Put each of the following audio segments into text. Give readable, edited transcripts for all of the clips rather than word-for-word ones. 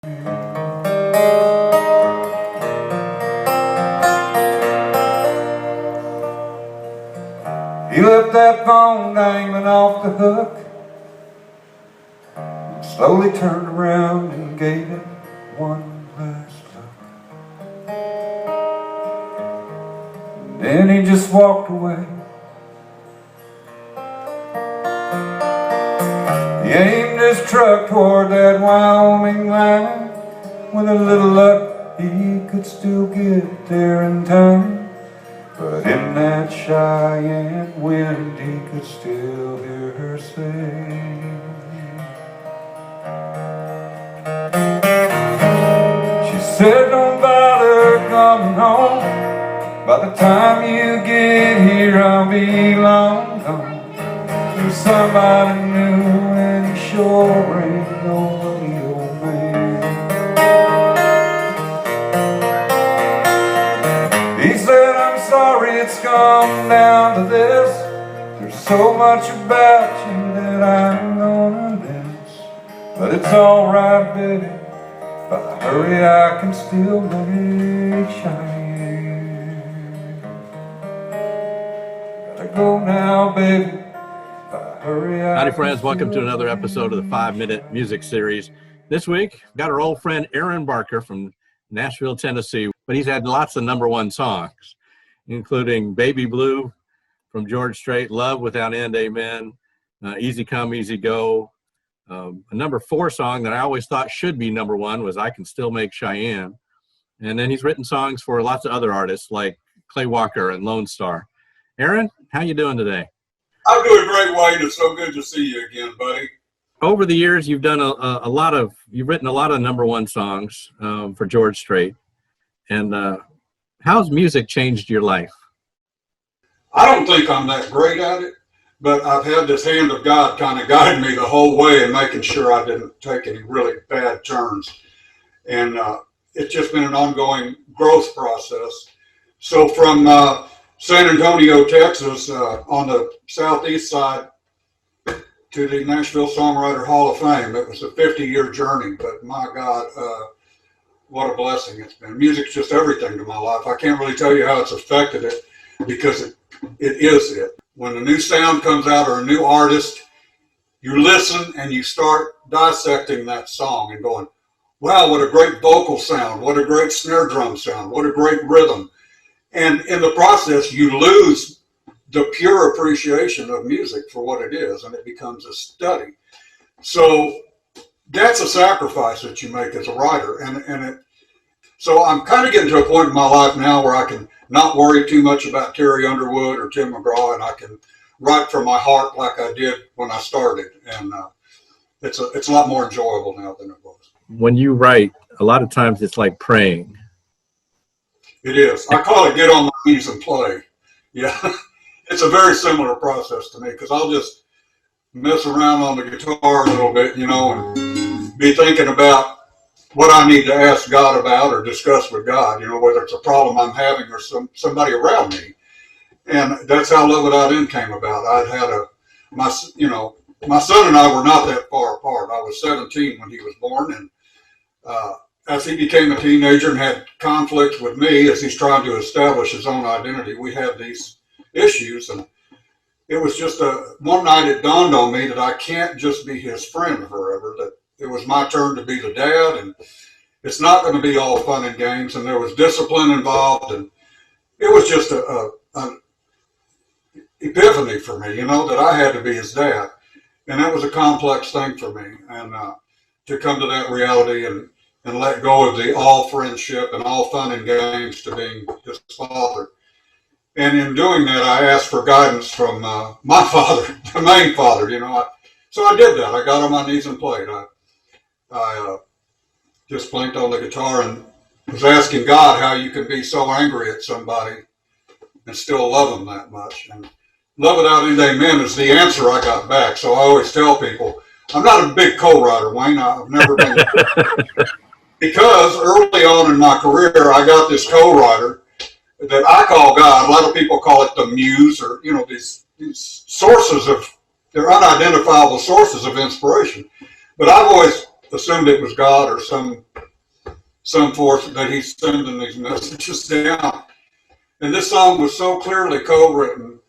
He left that phone dangling off the hook, slowly turned around and gave it one last look. And then he just walked away. He aimed his truck toward that Wyoming line. With a little luck, he could still get there in time. But in that Cheyenne wind, he could still hear her say, she said, don't bother coming home. By the time you get here, I'll be long gone. There's somebody new and he sure ain't nobody old man. He said, I'm sorry it's come down to this. There's so much about you that I'm gonna miss. But it's alright, baby, if I hurry I can still make Cheyenne. Gotta go now, baby, if I hurry I Howdy friends, welcome to another episode of the 5-Minute Music Series. This week, got our old friend Aaron Barker from Nashville, Tennessee, but he's had lots of #1 songs, including Baby Blue from George Strait, Love Without End, Amen, Easy Come, Easy Go. A #4 song that I always thought should be #1 was I Can Still Make Cheyenne. And then he's written songs for lots of other artists like Clay Walker and Lone Star. Aaron, how you doing today? I'm doing great, Wayne. It's so good to see you again, buddy. Over the years, you've done you've written a lot of #1 songs for George Strait. And how's music changed your life? I don't think I'm that great at it, but I've had this hand of God kind of guide me the whole way and making sure I didn't take any really bad turns. And it's just been an ongoing growth process. So from San Antonio, Texas, on the southeast side to the Nashville Songwriter Hall of Fame, it was a 50-year journey, but my God, what a blessing it's been. Music's just everything to my life. I can't really tell you how it's affected it because it is it. When a new sound comes out or a new artist, you listen and you start dissecting that song and going, wow, what a great vocal sound, what a great snare drum sound, what a great rhythm. And in the process, you lose the pure appreciation of music for what it is, and it becomes a study. So that's a sacrifice that you make as a writer. So I'm kind of getting to a point in my life now where I can not worry too much about Terry Underwood or Tim McGraw, and I can write from my heart like I did when I started. And it's a lot more enjoyable now than it was. When you write, a lot of times it's like praying. It is. I call it get on my knees and play. Yeah. It's a very similar process to me because I'll just mess around on the guitar a little bit, and be thinking about what I need to ask God about or discuss with God, whether it's a problem I'm having or somebody around me. And that's how Love Without End came about. I'd had my son and I were not that far apart. I was 17 when he was born, and as he became a teenager and had conflicts with me as he's trying to establish his own identity, we had these issues. And it was just one night it dawned on me that I can't just be his friend forever, that it was my turn to be the dad, and it's not going to be all fun and games. And there was discipline involved, and it was just an epiphany for me, that I had to be his dad. And that was a complex thing for me. And to come to that reality and let go of the all friendship and all fun and games to being his father. And in doing that, I asked for guidance from my father, the main father, So I did that. I got on my knees and played. I just blinked on the guitar and was asking God how you can be so angry at somebody and still love them that much. And Love Without End, Amen is the answer I got back. So I always tell people, I'm not a big co-writer, Wayne. I've never been. Because early on in my career, I got this co-writer that I call God. A lot of people call it the muse, or these sources they're unidentifiable sources of inspiration. But I've always assumed it was God or some force that he's sending these messages down. And this song was so clearly co-written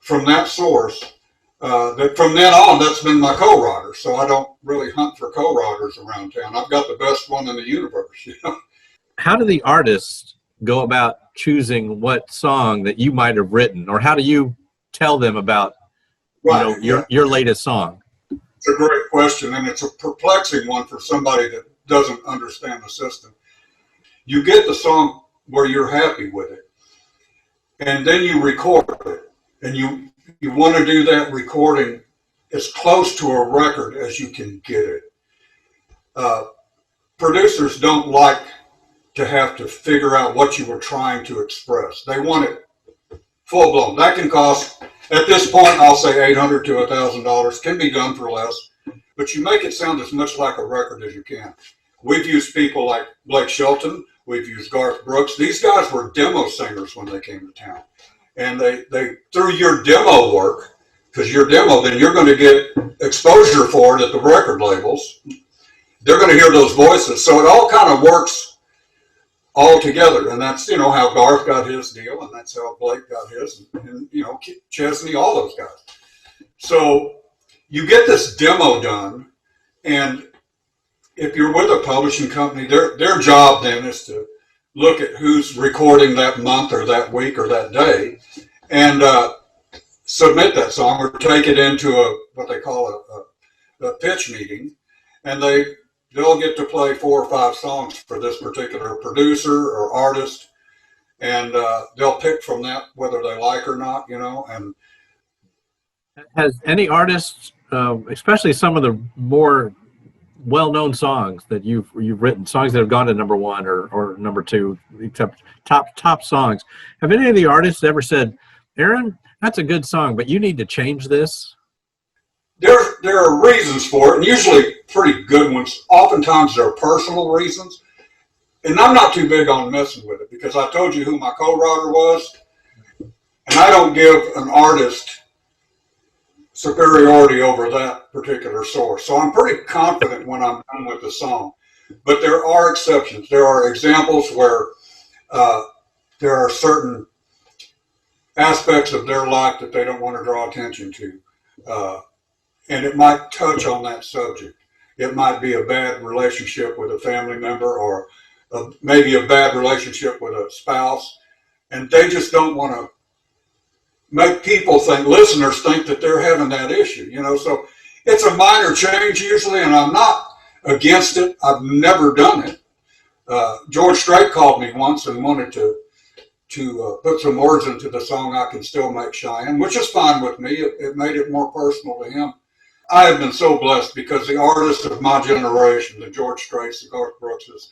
from that source that from then on, that's been my co-writer. So I don't really hunt for co-writers around town. I've got the best one in the universe, you know. How do the artists go about choosing what song that you might have written, or how do you tell them about your latest song? It's a great question, and it's a perplexing one for somebody that doesn't understand the system. You get the song where you're happy with it, and then you record it, and you want to do that recording as close to a record as you can get it. Producers don't like to have to figure out what you were trying to express. They want it full blown. That can cost, at this point, I'll say $800 to $1,000. Can be done for less, but you make it sound as much like a record as you can. We've used people like Blake Shelton. We've used Garth Brooks. These guys were demo singers when they came to town. And they through your demo work, because your demo, then you're going to get exposure for it at the record labels. They're going to hear those voices. So it all kind of works all together. And that's, how Garth got his deal, and that's how Blake got his, and Chesney, all those guys. So you get this demo done, and if you're with a publishing company, their job then is to look at who's recording that month or that week or that day, and submit that song or take it into what they call a pitch meeting, and they'll get to play 4 or 5 songs for this particular producer or artist, and they'll pick from that whether they like or not, And has any artist, especially some of the more well-known songs that you've written, songs that have gone to number 1 or number 2, except top songs, have any of the artists ever said, Aaron, that's a good song, but you need to change this? There are reasons for it, and usually pretty good ones. Oftentimes they're personal reasons, and I'm not too big on messing with it because I told you who my co-writer was, and I don't give an artist superiority over that particular source. So I'm pretty confident when I'm done with the song. But there are exceptions. There are examples where there are certain aspects of their life that they don't want to draw attention to. And it might touch on that subject. It might be a bad relationship with a family member, or maybe a bad relationship with a spouse. And they just don't want to make listeners think that they're having that issue, So it's a minor change usually, and I'm not against it. I've never done it. George Strait called me once and wanted to put some words into the song I Can Still Make Cheyenne, which is fine with me. It made it more personal to him. I have been so blessed because the artists of my generation, the George Straits, the Garth Brookses,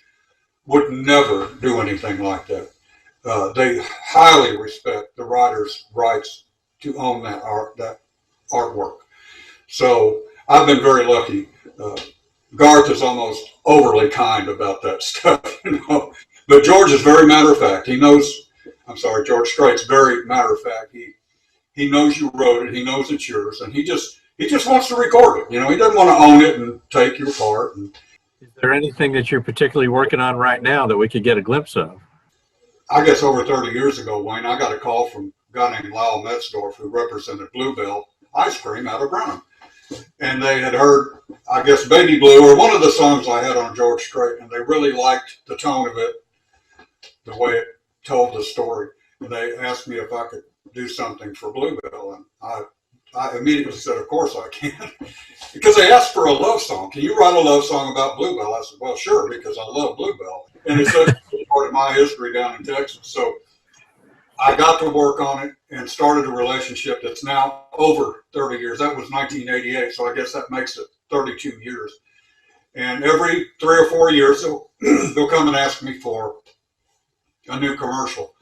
would never do anything like that. They highly respect the writer's rights to own that artwork. So I've been very lucky. Garth is almost overly kind about that stuff, But George is very matter of fact. George Strait's very matter of fact. He knows you wrote it. He knows it's yours, and he just wants to record it. He doesn't want to own it and take your part. Is there anything that you're particularly working on right now that we could get a glimpse of? I guess over 30 years ago, Wayne, I got a call from a guy named Lyle Metzdorf, who represented Bluebell Ice Cream out of Brenham. And they had heard, I guess, Baby Blue, or one of the songs I had on George Strait, and they really liked the tone of it, the way it told the story. And they asked me if I could do something for Bluebell, and I immediately said, of course I can. Because they asked for a love song. Can you write a love song about Bluebell? I said, well, sure, because I love Bluebell. And it's such a part of my history down in Texas. So I got to work on it and started a relationship that's now over 30 years. That was 1988, so I guess that makes it 32 years. And every 3 or 4 years, they'll come and ask me for a new commercial.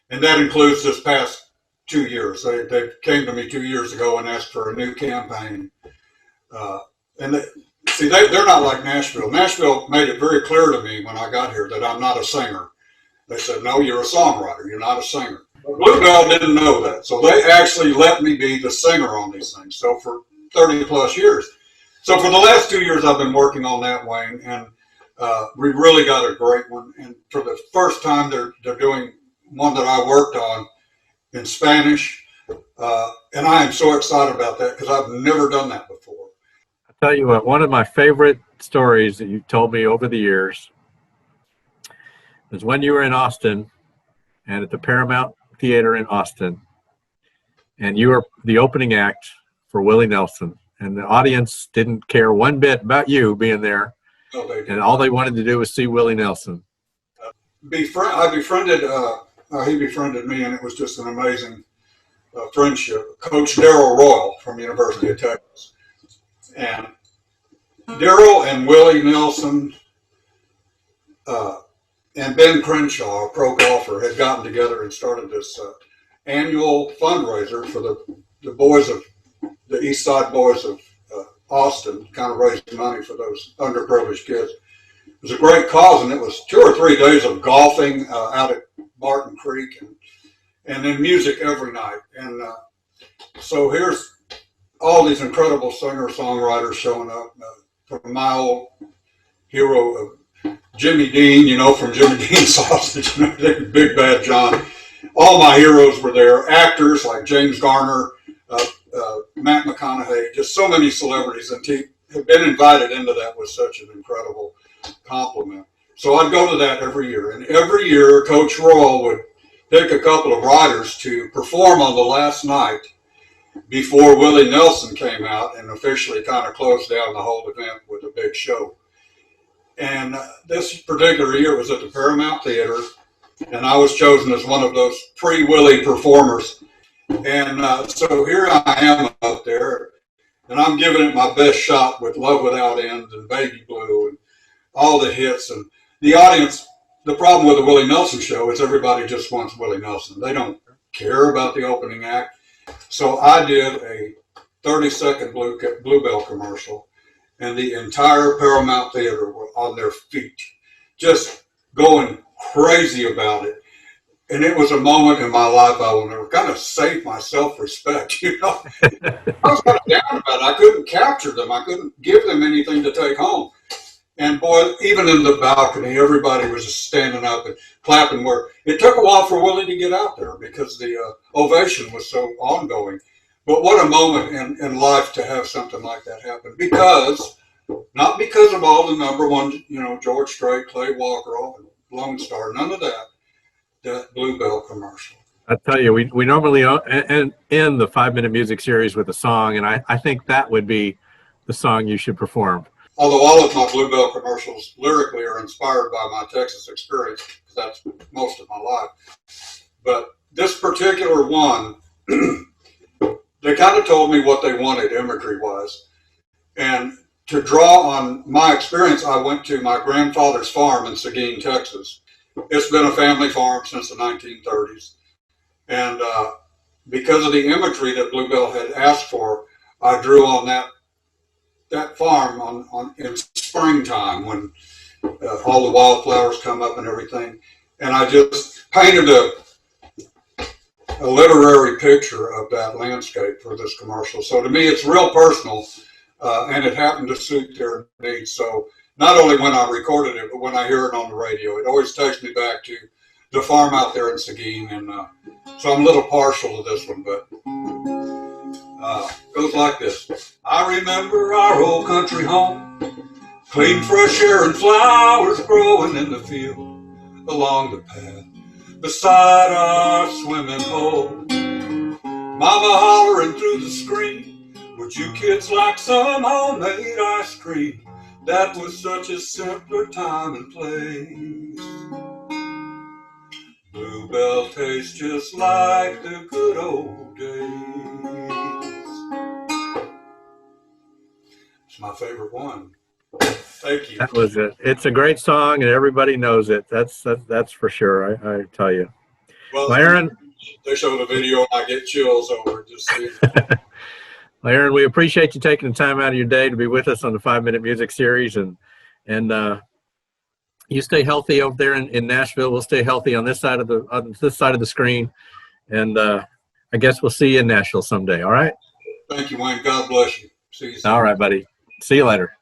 And that includes this past 2 years. They came to me 2 years ago and asked for a new campaign. They're not like Nashville. Nashville made it very clear to me when I got here that I'm not a singer. They said, no, you're a songwriter. You're not a singer. But Bluebell didn't know that. So they actually let me be the singer on these things. So for 30 plus years, So for the last 2 years, I've been working on that, Wayne, and we really got a great one. And for the first time, they're doing one that I worked on in Spanish, and I am so excited about that because I've never done that before. I'll tell you what, one of my favorite stories that you told me over the years was when you were in Austin and at the Paramount Theater in Austin, and you were the opening act for Willie Nelson, and the audience didn't care one bit about you being there, and all they wanted to do was see Willie Nelson. I befriended, he befriended me, and it was just an amazing friendship. Coach Darrell Royal from University of Texas. And Darrell and Willie Nelson and Ben Crenshaw, a pro golfer, had gotten together and started this annual fundraiser for the boys of the East Side boys of Austin, kind of raising money for those underprivileged kids. It was a great cause, and it was 2 or 3 days of golfing out at Barton Creek, and then music every night. And so here's all these incredible singer-songwriters showing up from my old hero, Jimmy Dean, from Jimmy Dean Sausage, Big Bad John. All my heroes were there. Actors like James Garner, Matt McConaughey, just so many celebrities, and have been invited into that was such an incredible compliment. So I'd go to that every year, and every year Coach Royal would pick a couple of writers to perform on the last night before Willie Nelson came out and officially kind of closed down the whole event with a big show. And this particular year was at the Paramount Theater, and I was chosen as one of those pre-Willie performers. And so here I am up there, and I'm giving it my best shot with Love Without End and Baby Blue and all the hits. And the audience, the problem with the Willie Nelson show is everybody just wants Willie Nelson. They don't care about the opening act. So I did a 30-second Bluebell commercial, and the entire Paramount Theater were on their feet, just going crazy about it. And it was a moment in my life I will never, kind of saved my self-respect, I was kind of down about it. I couldn't capture them. I couldn't give them anything to take home. And boy, even in the balcony, everybody was just standing up and clapping. Where it took a while for Willie to get out there because the ovation was so ongoing. But what a moment in life to have something like that happen. Not because of all the number one, George Strait, Clay Walker, all Lone Star, none of that. That Bluebell commercial. I tell you, we normally end the 5-minute music series with a song, and I think that would be the song you should perform. Although all of my Bluebell commercials lyrically are inspired by my Texas experience, because that's most of my life. But this particular one, they kind of told me what they wanted imagery-wise. And to draw on my experience, I went to my grandfather's farm in Seguin, Texas. It's been a family farm since the 1930s. And because of the imagery that Bluebell had asked for, I drew on that farm in springtime when all the wildflowers come up and everything. And I just painted a literary picture of that landscape for this commercial. So to me, it's real personal, and it happened to suit their needs. So not only when I recorded it, but when I hear it on the radio, it always takes me back to the farm out there in Seguin. And so I'm a little partial to this one, but goes like this. I remember our old country home, clean fresh air and flowers growing in the field, along the path beside our swimming hole. Mama hollering through the screen, would you kids like some homemade ice cream? That was such a simpler time and place. Bluebell tastes just like the good old days. It's my favorite one. Thank you. That was it. It's a great song, and everybody knows it. That's for sure. I tell you. Well, Aaron, they show the video, and I get chills over just seeing it. Well, Aaron, we appreciate you taking the time out of your day to be with us on the 5-minute music series, and you stay healthy over there in Nashville. We'll stay healthy on this side of the screen, and I guess we'll see you in Nashville someday. All right. Thank you, Wayne. God bless you. See you soon. All right, buddy. See you later.